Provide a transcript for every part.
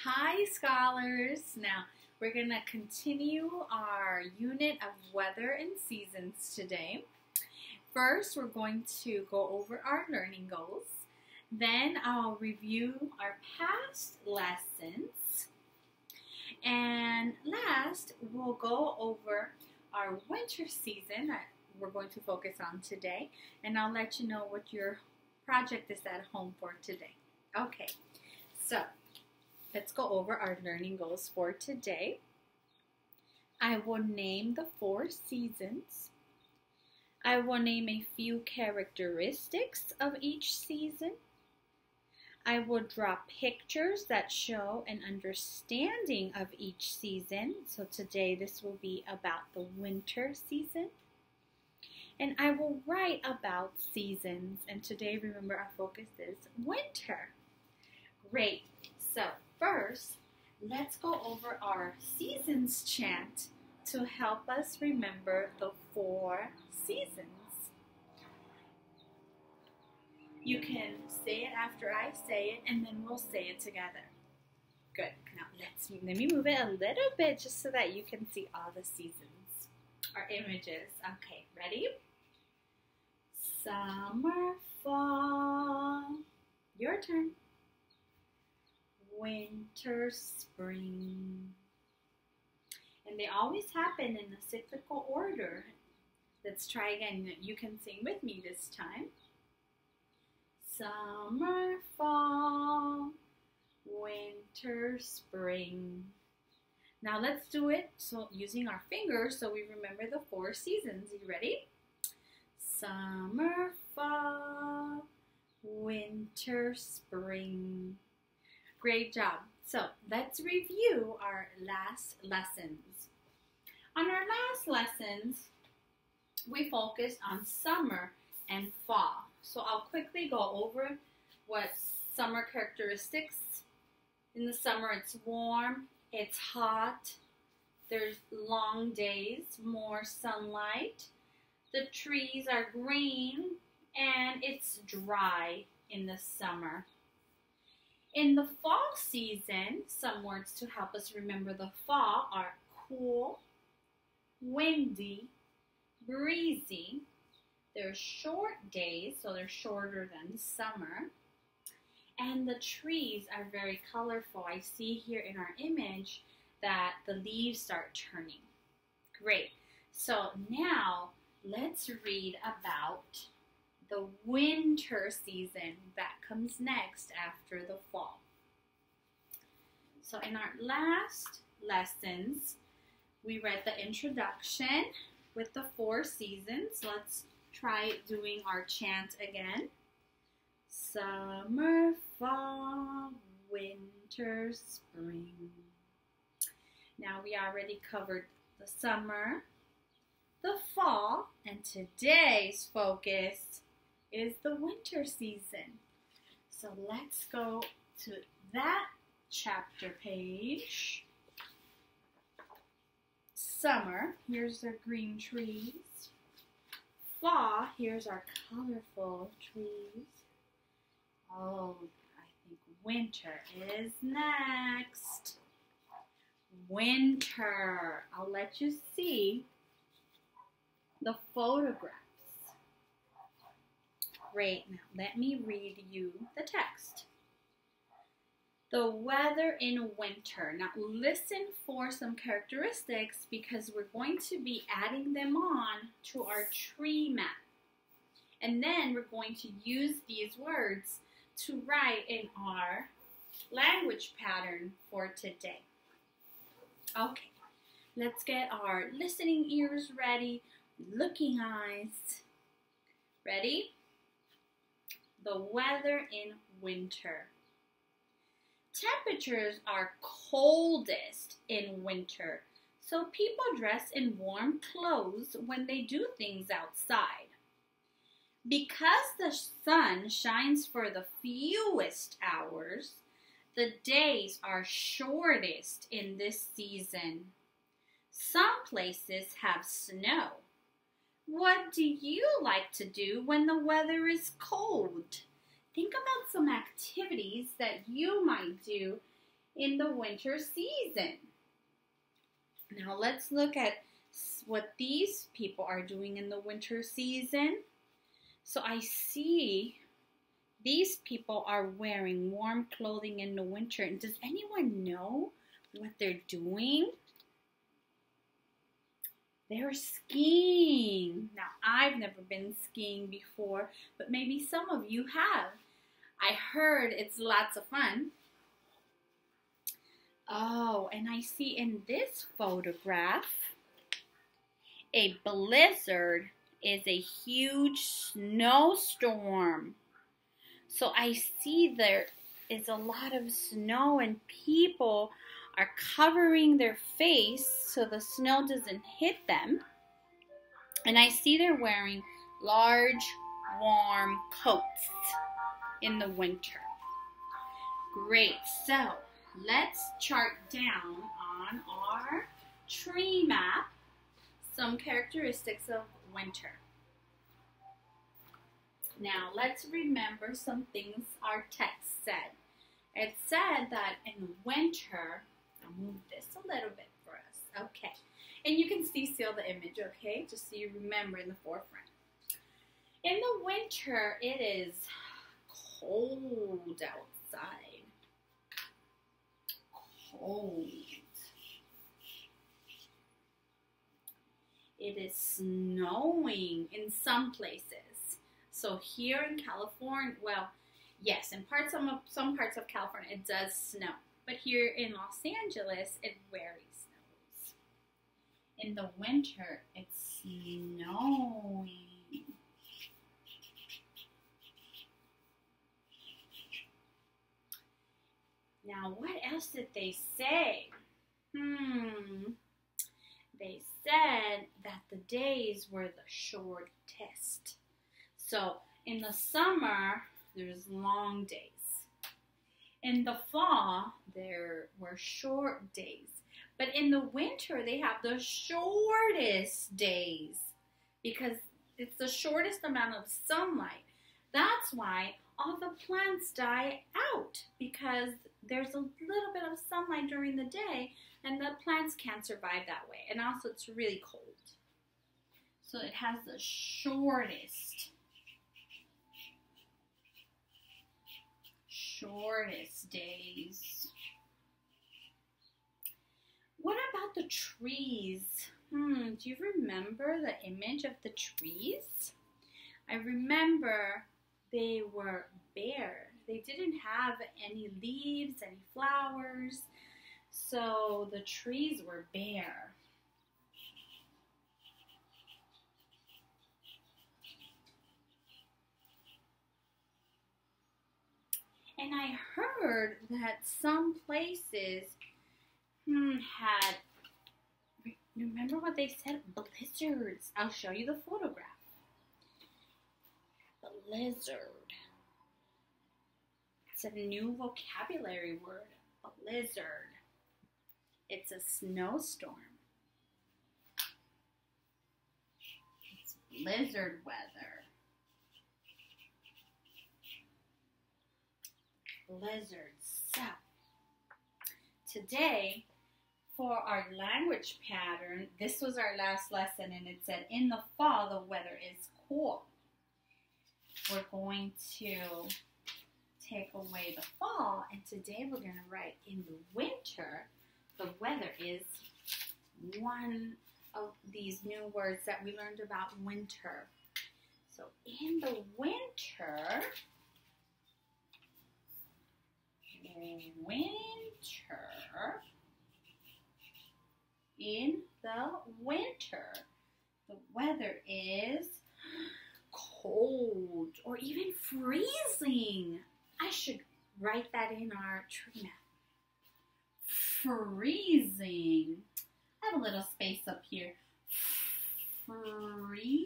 Hi, scholars. Now, we're going to continue our unit of weather and seasons today. First, we're going to go over our learning goals. Then, I'll review our past lessons. And last, we'll go over our winter season that we're going to focus on today. And I'll let you know what your project is at home for today. Okay, so let's go over our learning goals for today. I will name the 4 seasons. I will name a few characteristics of each season. I will draw pictures that show an understanding of each season. So today this will be about the winter season. And I will write about seasons. And today, remember, our focus is winter. Great. So first, let's go over our seasons chant to help us remember the 4 seasons. You can say it after I say it, and then we'll say it together. Good. Now let me move it a little bit just so that you can see all the seasons, our images. Okay, ready? Summer, fall. Your turn. Winter, spring. And they always happen in a cyclical order. Let's try again. You can sing with me this time. Summer, fall, winter, spring. Now let's do it using our fingers so we remember the 4 seasons. You ready? Summer, fall, winter, spring. Great job. So let's review our last lessons. On our last lessons, we focused on summer and fall. So I'll quickly go over what summer characteristics. In the summer, it's warm, it's hot, there's long days, more sunlight. The trees are green, and it's dry in the summer. In the fall season, some words to help us remember the fall are cool, windy, breezy. They're short days, so they're shorter than summer. And the trees are very colorful. I see here in our image that the leaves start turning. Great. So now let's read about the winter season that comes next after the fall. So in our last lessons, we read the introduction with the 4 seasons. Let's try doing our chant again. Summer, fall, winter, spring. Now we already covered the summer, the fall, and today's focus is the winter season. So let's go to that chapter page. Summer, here's the green trees. Fall, here's our colorful trees. Oh, I think winter is next. Winter. I'll let you see the photographs. Great. Now let me read you the text. The weather in winter. Now listen for some characteristics because we're going to be adding them on to our tree map. And then we're going to use these words to write in our language pattern for today. Okay, let's get our listening ears ready, looking eyes. Ready? The weather in winter. Temperatures are coldest in winter, so people dress in warm clothes when they do things outside. Because the sun shines for the fewest hours, the days are shortest in this season. Some places have snow. What do you like to do when the weather is cold? Think about some activities that you might do in the winter season. Now let's look at what these people are doing in the winter season. So I see these people are wearing warm clothing in the winter. And does anyone know what they're doing? They're skiing. Now, I've never been skiing before, but maybe some of you have. I heard it's lots of fun. Oh, and I see in this photograph, a blizzard is a huge snowstorm. So I see there is a lot of snow and people are covering their face so the snow doesn't hit them. And I see they're wearing large, warm coats in the winter. Great, so let's chart down on our tree map some characteristics of winter. Now let's remember some things our text said. It said that in winter, I'll move this a little bit for us. Okay. And you can see still the image, okay? Just so you remember in the forefront. In the winter, it is cold outside. Cold. It is snowing in some places. So here in California, well, yes, in some parts of California, it does snow. But here in Los Angeles, it rarely snows. In the winter, it's snowing. Now, what else did they say? They said that the days were the shortest. So, in the summer, there's long days. In the fall, there were short days. But in the winter, they have the shortest days because it's the shortest amount of sunlight. That's why all the plants die out because there's a little bit of sunlight during the day and the plants can't survive that way. And also, it's really cold. So it has the shortest days. What about the trees? Do you remember the image of the trees? I remember they were bare. They didn't have any leaves, any flowers, so the trees were bare. And I heard that some places had, remember what they said? Blizzards. I'll show you the photograph. Blizzard. It's a new vocabulary word. Blizzard. It's a snowstorm. It's blizzard weather. Blizzards. So, today, for our language pattern, this was our last lesson, and it said, in the fall, the weather is cool. We're going to take away the fall, and today we're going to write, in the winter, the weather is one of these new words that we learned about winter. So, in the winter, in the winter, the weather is cold or even freezing. I should write that in our tree map. Freezing. I have a little space up here. Freezing.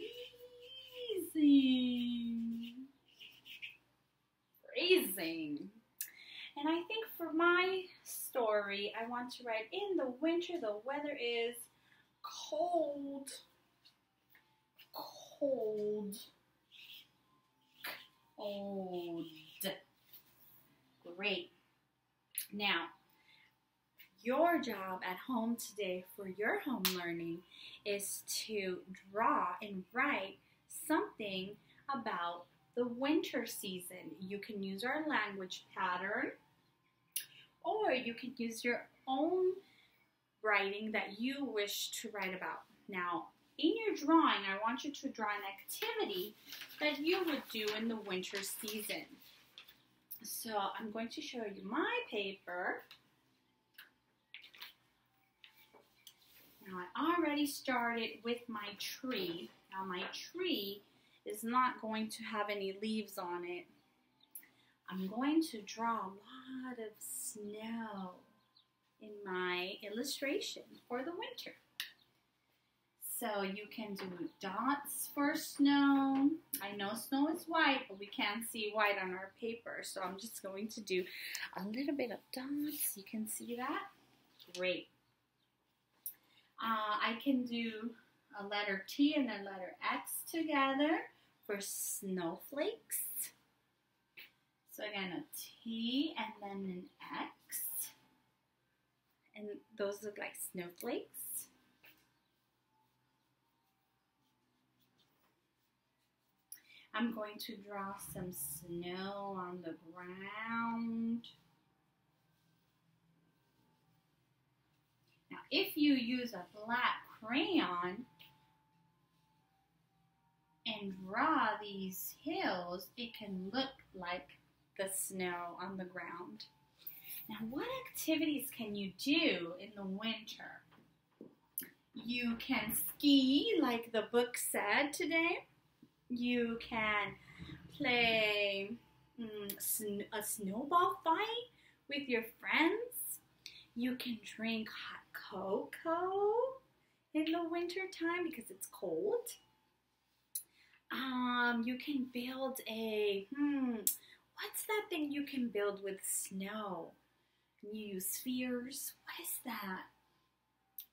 And I think for my story, I want to write, in the winter, the weather is cold. Great. Now, your job at home today for your home learning is to draw and write something about the winter season. You can use our language pattern, or you can use your own writing that you wish to write about. Now, in your drawing, I want you to draw an activity that you would do in the winter season. So I'm going to show you my paper. Now I already started with my tree. Now my tree is not going to have any leaves on it. I'm going to draw a lot of snow in my illustration for the winter. So you can do dots for snow. I know snow is white, but we can't see white on our paper. So I'm just going to do a little bit of dots. You can see that? Great. I can do a letter T and a letter X together for snowflakes. So again, a T and then an X. And those look like snowflakes. I'm going to draw some snow on the ground. Now, if you use a black crayon and draw these hills, it can look like the snow on the ground. Now, what activities can you do in the winter? You can ski, like the book said today. You can play a snowball fight with your friends. You can drink hot cocoa in the winter time because it's cold. You can build a, what's that thing you can build with snow? You use spheres. What is that?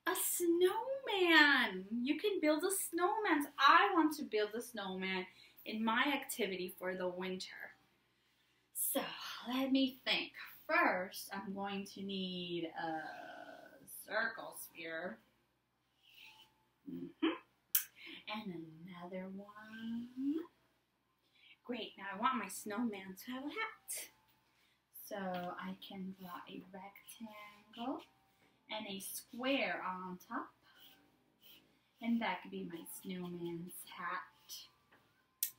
A snowman. You can build a snowman. So I want to build a snowman in my activity for the winter. So let me think. First, I'm going to need a circle sphere. And another one. Great. Now I want my snowman to have a hat. So I can draw a rectangle and a square on top, and that could be my snowman's hat.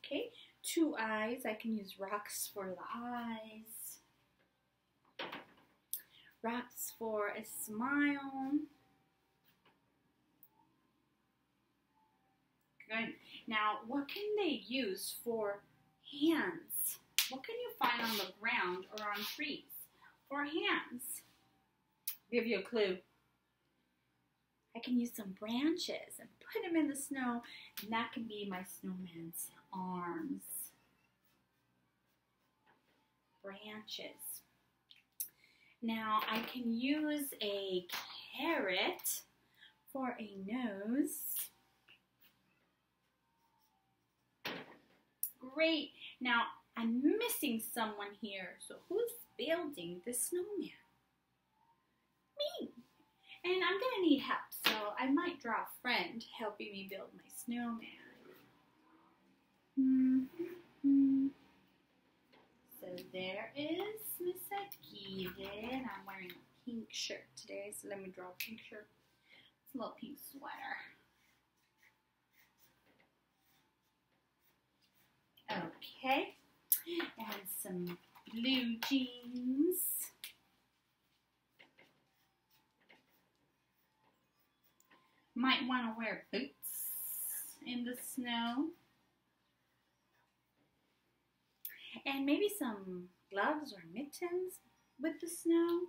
Okay, 2 eyes. I can use rocks for the eyes, rocks for a smile. Good. Now, what can they use for hands? What can you find on the ground or on trees for hands? Give you a clue. I can use some branches and put them in the snow, and that can be my snowman's arms. Branches. Now I can use a carrot for a nose. Great. Now I'm missing someone here. So who's building the snowman? Me. And I'm going to need help, so I might draw a friend helping me build my snowman. So there is Miss Akita, and I'm wearing a pink shirt today, so let me draw a pink shirt. It's a little pink sweater. Okay, and some blue jeans. Might want to wear boots in the snow. And maybe some gloves or mittens with the snow.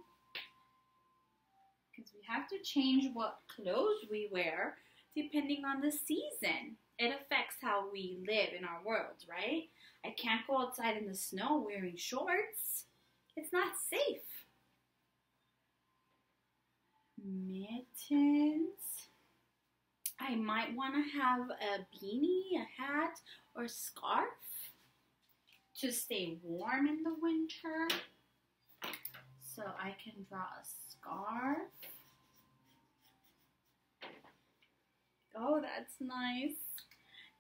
Because we have to change what clothes we wear depending on the season. It affects how we live in our world, right? I can't go outside in the snow wearing shorts. It's not safe. Mittens. I might want to have a beanie, a hat, or a scarf to stay warm in the winter. So I can draw a scarf. Oh, that's nice.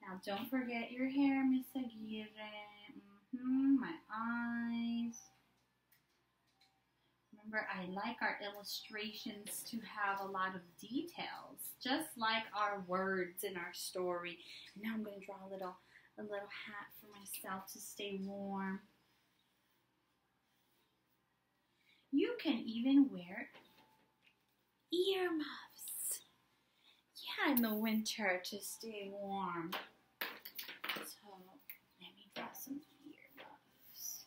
Now don't forget your hair, Miss Aguirre. My eyes. Remember, I like our illustrations to have a lot of details, just like our words in our story. And now I'm going to draw a little hat for myself to stay warm. You can even wear earmuffs. Yeah, in the winter to stay warm. So let me draw some earmuffs.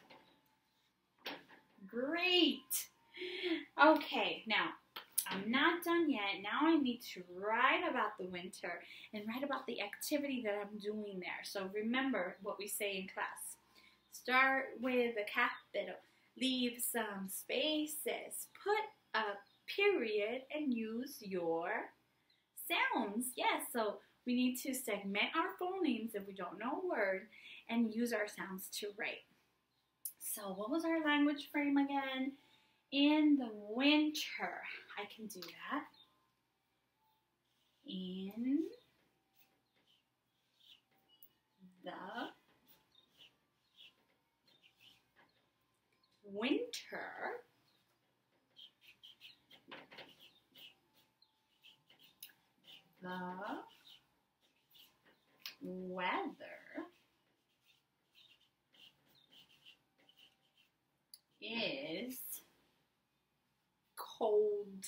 Great. Okay, now I'm not done yet. Now I need to write about the winter and write about the activity that I'm doing there. So remember what we say in class. Start with a capital. Leave some spaces. Put a period and use your sounds. Yes, so we need to segment our phonemes if we don't know a word and use our sounds to write. So what was our language frame again? In the winter. I can do that. In the winter, the weather is cold.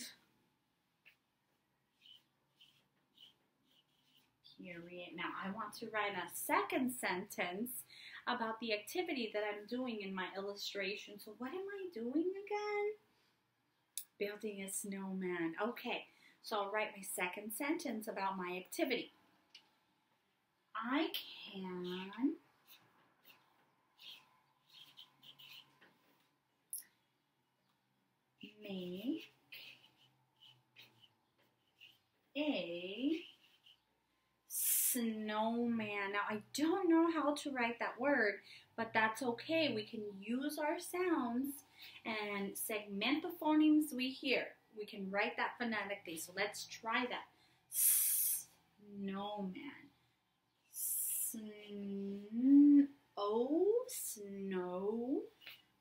Period. Now I want to write a second sentence about the activity that I'm doing in my illustration. So what am I doing again? Building a snowman. Okay, so I'll write my second sentence about my activity. I can make a snowman. Now I don't know how to write that word, but that's okay. We can use our sounds and segment the phonemes we hear. We can write that phonetically. So let's try that. Snowman. Snow.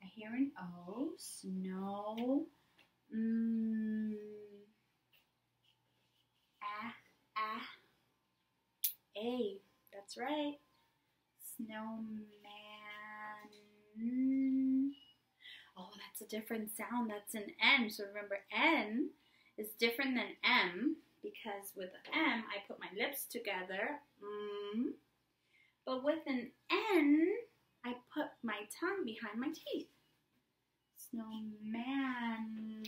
I hear an O. Snow. A. That's right. Snowman. Oh, that's a different sound. That's an N. So remember, N is different than M because with M, I put my lips together. But with an N, I put my tongue behind my teeth. Snowman.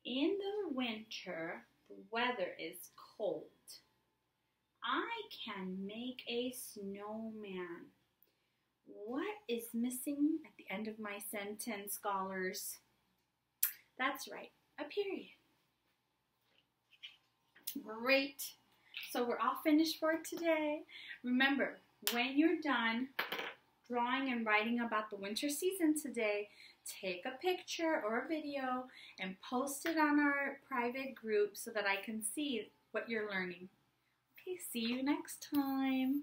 In the winter, the weather is cold. I can make a snowman. What is missing at the end of my sentence, scholars? That's right, a period. Great. So we're all finished for today. Remember, when you're done drawing and writing about the winter season today, take a picture or a video and post it on our private group so that I can see what you're learning. Okay, see you next time.